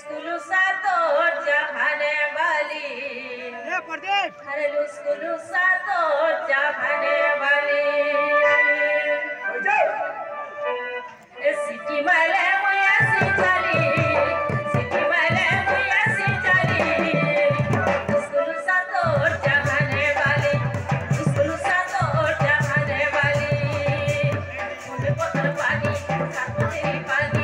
लुस्कुलु सा तोर जहाने वाली अरे लुस्कुलु सा तोर जहाने वाली सिटी माले मुया सी चली सिटी माले मुया सी चली लुस्कुलु सा तोर जहाने वाली लुस्कुलु सा तोर जहाने वाली मुझे बोतल पानी साथ तेरी पानी